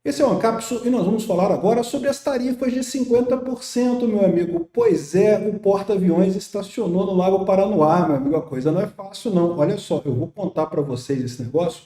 Esse é o Ancapsu e nós vamos falar agora sobre as tarifas de 50%, meu amigo. Pois é, o porta-aviões estacionou no Lago Paranoá, meu amigo. A coisa não é fácil, não. Olha só, eu vou contar para vocês esse negócio,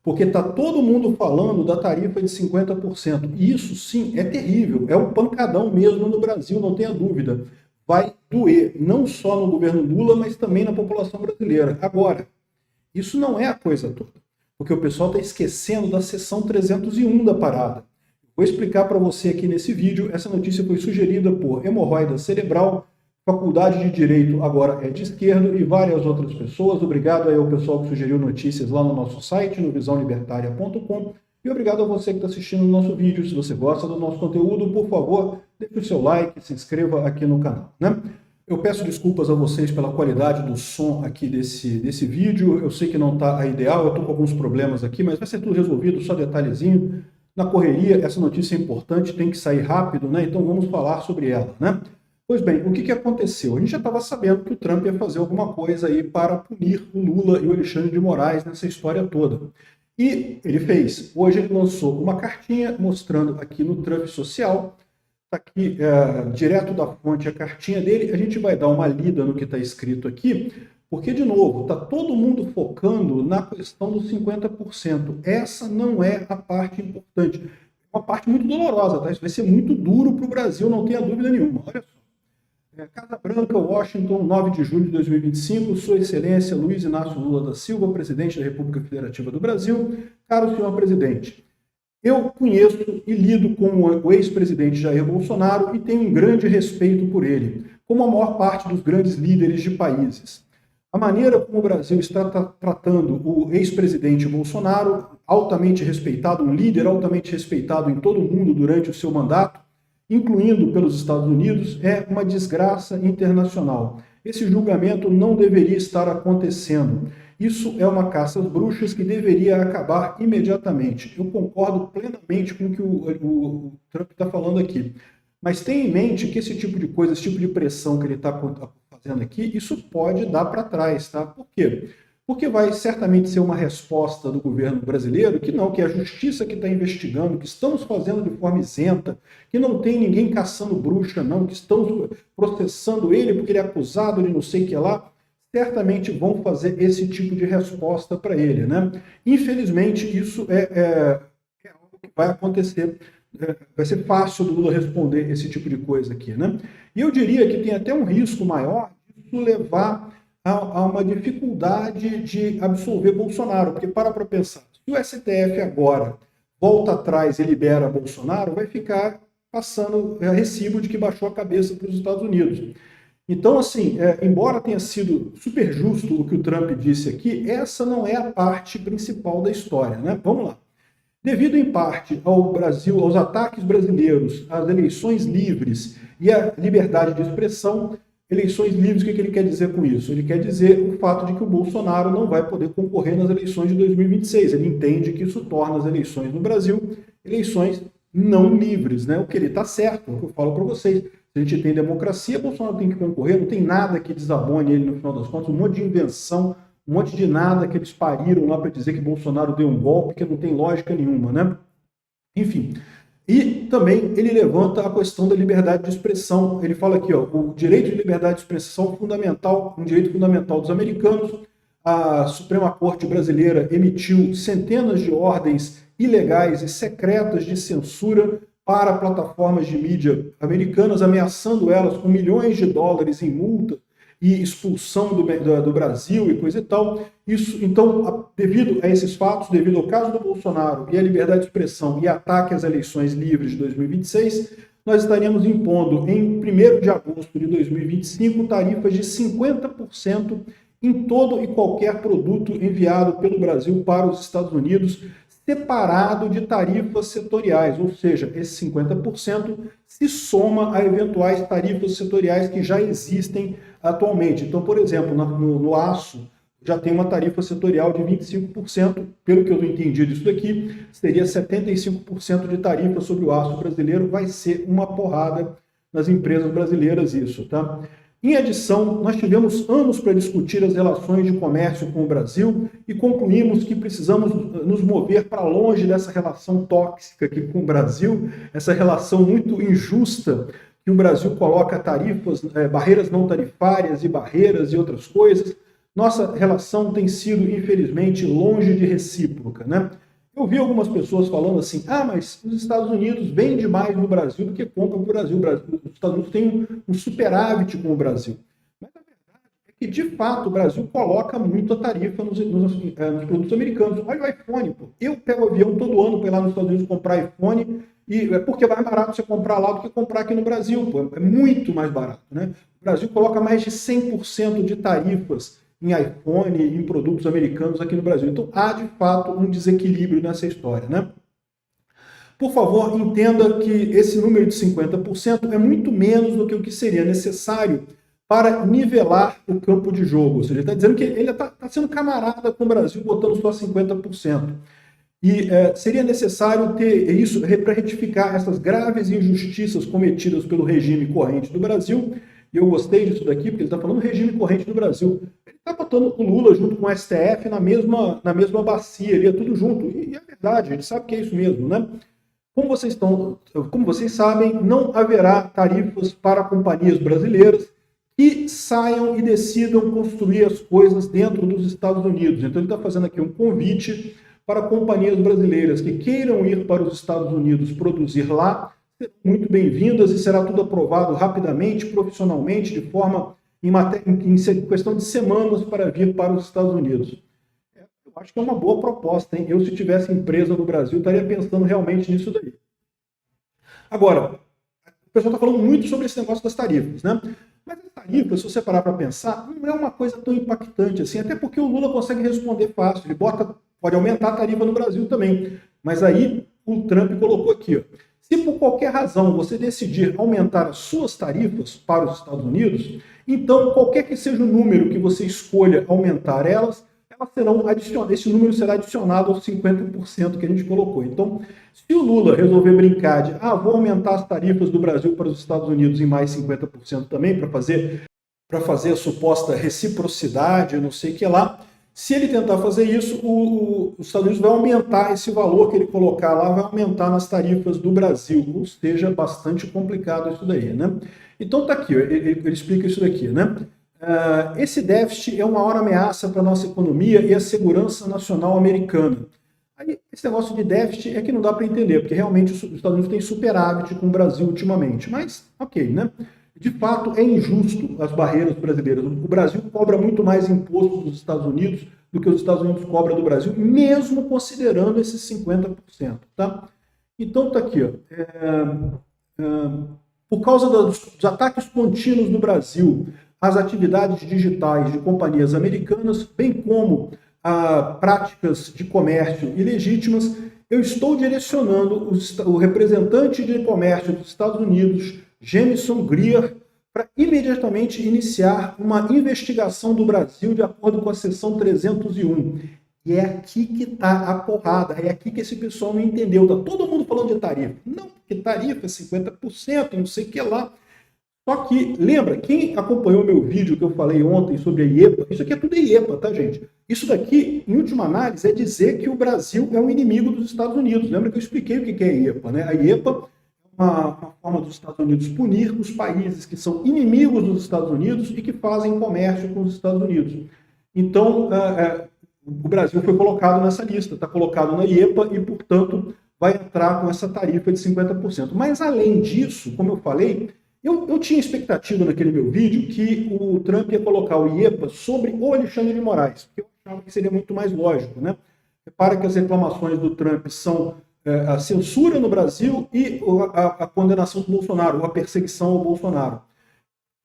porque está todo mundo falando da tarifa de 50%. E isso, sim, é terrível. É um pancadão mesmo no Brasil, não tenha dúvida. Vai doer, não só no governo Lula, mas também na população brasileira. Agora, isso não é a coisa toda, porque o pessoal está esquecendo da seção 301 da parada. Vou explicar para você aqui nesse vídeo. Essa notícia foi sugerida por Hemorroida Cerebral, Faculdade de Direito agora é de esquerdo e várias outras pessoas. Obrigado aí ao pessoal que sugeriu notícias lá no nosso site, no visãolibertaria.com. E obrigado a você que está assistindo o nosso vídeo. Se você gosta do nosso conteúdo, por favor, deixe o seu like, se inscreva aqui no canal, né? Eu peço desculpas a vocês pela qualidade do som aqui desse vídeo. Eu sei que não está ideal, eu estou com alguns problemas aqui, mas vai ser tudo resolvido, só detalhezinho. Na correria, essa notícia é importante, tem que sair rápido, né? Então vamos falar sobre ela, né? Pois bem, o que aconteceu? A gente já estava sabendo que o Trump ia fazer alguma coisa aí para punir o Lula e o Alexandre de Moraes nessa história toda. E ele fez. Hoje ele lançou uma cartinha mostrando aqui no Trump Social. Está aqui, direto da fonte, a cartinha dele. A gente vai dar uma lida no que está escrito aqui, porque, de novo, está todo mundo focando na questão dos 50%. Essa não é a parte importante. É uma parte muito dolorosa, tá? Isso vai ser muito duro para o Brasil, não tenha dúvida nenhuma. Olha só. Casa Branca, Washington, 9 de julho de 2025, Sua Excelência Luiz Inácio Lula da Silva, presidente da República Federativa do Brasil. Caro senhor presidente, eu conheço e lido com o ex-presidente Jair Bolsonaro e tenho um grande respeito por ele, como a maior parte dos grandes líderes de países. A maneira como o Brasil está tratando o ex-presidente Bolsonaro, altamente respeitado, um líder altamente respeitado em todo o mundo durante o seu mandato, incluindo pelos Estados Unidos, é uma desgraça internacional. Esse julgamento não deveria estar acontecendo. Isso é uma caça às bruxas que deveria acabar imediatamente. Eu concordo plenamente com o que o Trump está falando aqui. Mas tenha em mente que esse tipo de coisa, esse tipo de pressão que ele está fazendo aqui, isso pode dar para trás, tá? Por quê? Porque vai certamente ser uma resposta do governo brasileiro que não, que é a justiça que está investigando, que estamos fazendo de forma isenta, que não tem ninguém caçando bruxa, não, que estamos processando ele porque ele é acusado de não sei o que lá, certamente vão fazer esse tipo de resposta para ele, né? Infelizmente, isso é algo que vai acontecer. Vai ser fácil do Lula responder esse tipo de coisa aqui, né? E eu diria que tem até um risco maior de levar a uma dificuldade de absolver Bolsonaro, porque para pensar, se o STF agora volta atrás e libera Bolsonaro, vai ficar passando recibo de que baixou a cabeça para os Estados Unidos. Então, assim, embora tenha sido super justo o que o Trump disse aqui, essa não é a parte principal da história, né? Vamos lá. Devido, em parte, ao Brasil, aos ataques brasileiros, às eleições livres e à liberdade de expressão, eleições livres, o que ele quer dizer com isso? Ele quer dizer o fato de que o Bolsonaro não vai poder concorrer nas eleições de 2026. Ele entende que isso torna as eleições no Brasil eleições não livres, né? O que ele está certo, é o que eu falo para vocês. Se a gente tem democracia, Bolsonaro tem que concorrer, não tem nada que desabone ele no final das contas, um monte de invenção, um monte de nada que eles pariram lá para dizer que Bolsonaro deu um golpe, que não tem lógica nenhuma, né? Enfim. E também ele levanta a questão da liberdade de expressão. Ele fala aqui, ó, o direito de liberdade de expressão é fundamental, um direito fundamental dos americanos. A Suprema Corte brasileira emitiu centenas de ordens ilegais e secretas de censura para plataformas de mídia americanas, ameaçando elas com milhões de dólares em multa e expulsão do Brasil e coisa e tal. Isso, então, devido a esses fatos, devido ao caso do Bolsonaro e à liberdade de expressão e ataque às eleições livres de 2026, nós estaríamos impondo, em 1º de agosto de 2025, tarifas de 50% em todo e qualquer produto enviado pelo Brasil para os Estados Unidos, separado de tarifas setoriais, ou seja, esse 50% se soma a eventuais tarifas setoriais que já existem atualmente. Então, por exemplo, no aço, já tem uma tarifa setorial de 25%, pelo que eu entendi disso daqui, seria 75% de tarifa sobre o aço brasileiro, vai ser uma porrada nas empresas brasileiras isso, tá? Em adição, nós tivemos anos para discutir as relações de comércio com o Brasil e concluímos que precisamos nos mover para longe dessa relação tóxica aqui com o Brasil, essa relação muito injusta que o Brasil coloca tarifas, barreiras não tarifárias e barreiras e outras coisas. Nossa relação tem sido, infelizmente, longe de recíproca, né? Eu vi algumas pessoas falando assim, mas os Estados Unidos vendem mais no Brasil do que compram no Brasil. Os Estados Unidos têm um superávit com o Brasil. Mas a verdade é que, de fato, o Brasil coloca muito a tarifa nos produtos americanos. Olha o iPhone, pô. Eu pego avião todo ano para ir lá nos Estados Unidos comprar iPhone, e é porque é mais barato você comprar lá do que comprar aqui no Brasil. Pô. É muito mais barato, né? O Brasil coloca mais de 100% de tarifas em iPhone, em produtos americanos aqui no Brasil. Então, há, de fato, um desequilíbrio nessa história, né? Por favor, entenda que esse número de 50% é muito menos do que o que seria necessário para nivelar o campo de jogo. Ou seja, ele está dizendo que ele está sendo camarada com o Brasil, botando só 50%. E seria necessário ter isso para retificar essas graves injustiças cometidas pelo regime corrente do Brasil. E eu gostei disso daqui, porque ele está falando do regime corrente do Brasil. Ele está botando o Lula junto com o STF na mesma bacia, ali, é tudo junto. E é verdade, a gente sabe que é isso mesmo, né? Como vocês sabem, não haverá tarifas para companhias brasileiras que saiam e decidam construir as coisas dentro dos Estados Unidos. Então ele está fazendo aqui um convite para companhias brasileiras que queiram ir para os Estados Unidos produzir lá, serão muito bem-vindas e será tudo aprovado rapidamente, profissionalmente, de forma em questão de semanas para vir para os Estados Unidos. Eu acho que é uma boa proposta, hein? Eu, se tivesse empresa no Brasil, estaria pensando realmente nisso daí. Agora, o pessoal está falando muito sobre esse negócio das tarifas, né? Mas as tarifas, se você parar para pensar, não é uma coisa tão impactante assim, até porque o Lula consegue responder fácil, ele pode aumentar a tarifa no Brasil também. Mas aí o Trump colocou aqui, ó, se por qualquer razão você decidir aumentar as suas tarifas para os Estados Unidos, então qualquer que seja o número que você escolha aumentar elas serão adicionadas, esse número será adicionado aos 50% que a gente colocou. Então, se o Lula resolver brincar de, vou aumentar as tarifas do Brasil para os Estados Unidos em mais 50% também, para fazer a suposta reciprocidade, não sei o que lá, se ele tentar fazer isso, os Estados Unidos vai aumentar esse valor que ele colocar lá, vai aumentar nas tarifas do Brasil, ou seja, bastante complicado isso daí, né? Então tá aqui, ele explica isso daqui, né? Esse déficit é uma maior ameaça para a nossa economia e a segurança nacional americana. Aí, esse negócio de déficit é que não dá para entender, porque realmente os Estados Unidos têm superávit com o Brasil ultimamente, mas ok, né? De fato, é injusto as barreiras brasileiras. O Brasil cobra muito mais imposto dos Estados Unidos do que os Estados Unidos cobram do Brasil, mesmo considerando esses 50%. Tá? Então, tá aqui. Por causa dos ataques contínuos do Brasil às atividades digitais de companhias americanas, bem como a práticas de comércio ilegítimas, eu estou direcionando o representante de comércio dos Estados Unidos, Jamieson Greer, para imediatamente iniciar uma investigação do Brasil de acordo com a seção 301. E é aqui que está a porrada, é aqui que esse pessoal não entendeu. Está todo mundo falando de tarifa. Não, porque tarifa é 50%, não sei o que lá. Só que, lembra, quem acompanhou meu vídeo que eu falei ontem sobre a IEPA, isso aqui é tudo IEPA, tá, gente? Isso daqui, em última análise, é dizer que o Brasil é um inimigo dos Estados Unidos. Lembra que eu expliquei o que é a IEPA, né? A IEPA uma forma dos Estados Unidos punir os países que são inimigos dos Estados Unidos e que fazem comércio com os Estados Unidos. Então, o Brasil foi colocado nessa lista, está colocado na IEPA e, portanto, vai entrar com essa tarifa de 50%. Mas, além disso, como eu falei, eu tinha expectativa naquele meu vídeo que o Trump ia colocar o IEPA sobre o Alexandre de Moraes, porque eu achava que seria muito mais lógico, né? Repara que as reclamações do Trump são a censura no Brasil e a condenação do Bolsonaro, ou a perseguição ao Bolsonaro.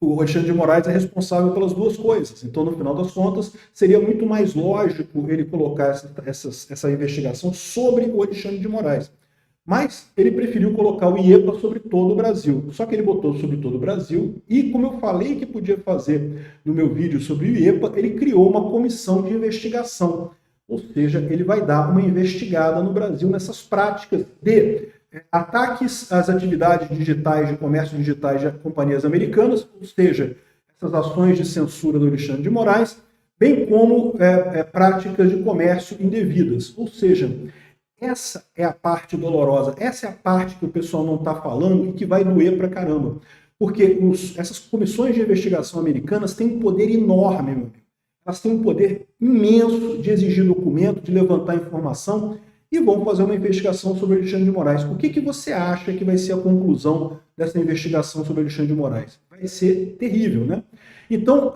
O Alexandre de Moraes é responsável pelas duas coisas. Então, no final das contas, seria muito mais lógico ele colocar essa investigação sobre o Alexandre de Moraes. Mas ele preferiu colocar o IEPA sobre todo o Brasil. Só que ele botou sobre todo o Brasil e, como eu falei que podia fazer no meu vídeo sobre o IEPA, ele criou uma comissão de investigação. Ou seja, ele vai dar uma investigada no Brasil nessas práticas de ataques às atividades digitais, de comércio digitais de companhias americanas, ou seja, essas ações de censura do Alexandre de Moraes, bem como práticas de comércio indevidas. Ou seja, essa é a parte dolorosa, essa é a parte que o pessoal não está falando e que vai doer pra caramba. Porque essas comissões de investigação americanas têm um poder enorme, meu amigo. Elas têm um poder imenso de exigir documento, de levantar informação e vão fazer uma investigação sobre o Alexandre de Moraes. O que você acha que vai ser a conclusão dessa investigação sobre o Alexandre de Moraes? Vai ser terrível, né? Então,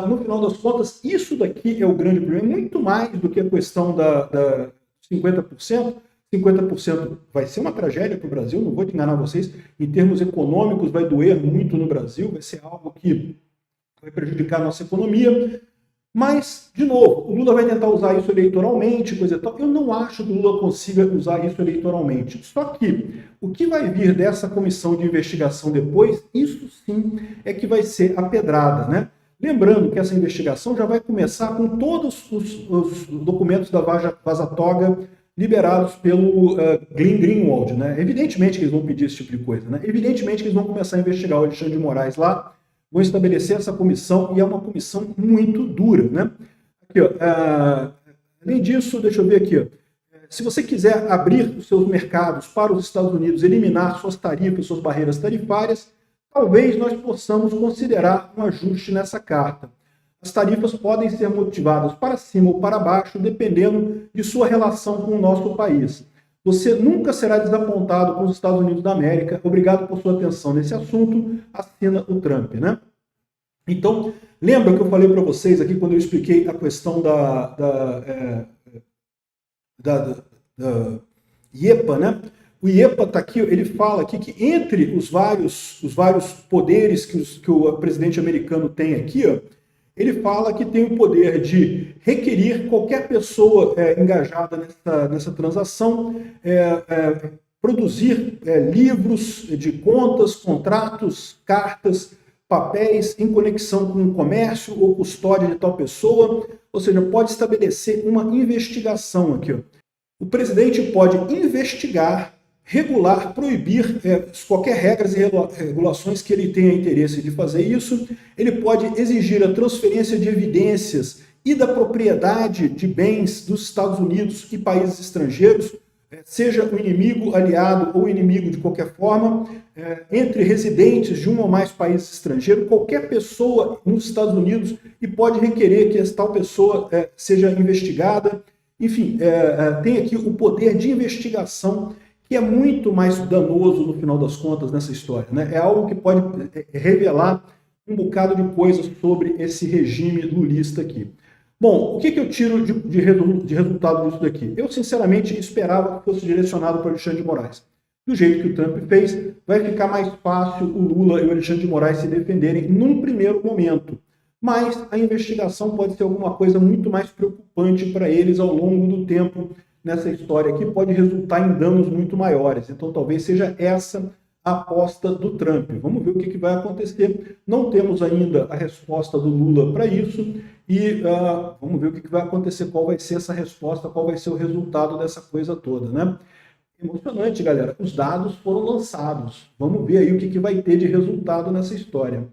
no final das contas, isso daqui é o grande problema, muito mais do que a questão da 50%. 50% vai ser uma tragédia para o Brasil, não vou te enganar vocês, em termos econômicos vai doer muito no Brasil, vai ser algo que vai prejudicar a nossa economia, mas, de novo, o Lula vai tentar usar isso eleitoralmente, coisa e tal. Eu não acho que o Lula consiga usar isso eleitoralmente. Só que o que vai vir dessa comissão de investigação depois, isso sim é que vai ser a pedrada, né? Lembrando que essa investigação já vai começar com todos os documentos da Vaza Toga liberados pelo Glenn Greenwald, né? Evidentemente que eles vão pedir esse tipo de coisa, né? Evidentemente que eles vão começar a investigar o Alexandre de Moraes lá, vão estabelecer essa comissão, e é uma comissão muito dura, né? Aqui, ó, além disso, deixa eu ver aqui, ó, se você quiser abrir os seus mercados para os Estados Unidos, eliminar suas tarifas, suas barreiras tarifárias, talvez nós possamos considerar um ajuste nessa carta. As tarifas podem ser motivadas para cima ou para baixo, dependendo de sua relação com o nosso país. Você nunca será desapontado com os Estados Unidos da América. Obrigado por sua atenção nesse assunto. Assina o Trump, né? Então, lembra que eu falei para vocês aqui quando eu expliquei a questão da IEPA, né? O IEPA está aqui, ele fala aqui que entre os vários poderes que o presidente americano tem aqui, ó, ele fala que tem o poder de requerir qualquer pessoa engajada nessa transação, produzir livros de contas, contratos, cartas, papéis em conexão com o comércio ou custódia de tal pessoa, ou seja, pode estabelecer uma investigação aqui, ó. O presidente pode investigar, regular, proibir qualquer regras e regulações que ele tenha interesse de fazer isso. Ele pode exigir a transferência de evidências e da propriedade de bens dos Estados Unidos e países estrangeiros, seja o inimigo, aliado ou inimigo de qualquer forma, entre residentes de um ou mais países estrangeiros, qualquer pessoa nos Estados Unidos, e pode requerer que essa tal pessoa seja investigada. Enfim, tem aqui o poder de investigação, que é muito mais danoso no final das contas nessa história, né? É algo que pode revelar um bocado de coisas sobre esse regime lulista aqui. Bom, o que eu tiro de resultado disso daqui? Eu, sinceramente, esperava que fosse direcionado para o Alexandre de Moraes. Do jeito que o Trump fez, vai ficar mais fácil o Lula e o Alexandre de Moraes se defenderem num primeiro momento. Mas a investigação pode ser alguma coisa muito mais preocupante para eles ao longo do tempo nessa história aqui, pode resultar em danos muito maiores. Então talvez seja essa a aposta do Trump. Vamos ver o que vai acontecer. Não temos ainda a resposta do Lula para isso e vamos ver o que vai acontecer, qual vai ser essa resposta, qual vai ser o resultado dessa coisa toda, né? Emocionante, galera. Os dados foram lançados. Vamos ver aí o que vai ter de resultado nessa história.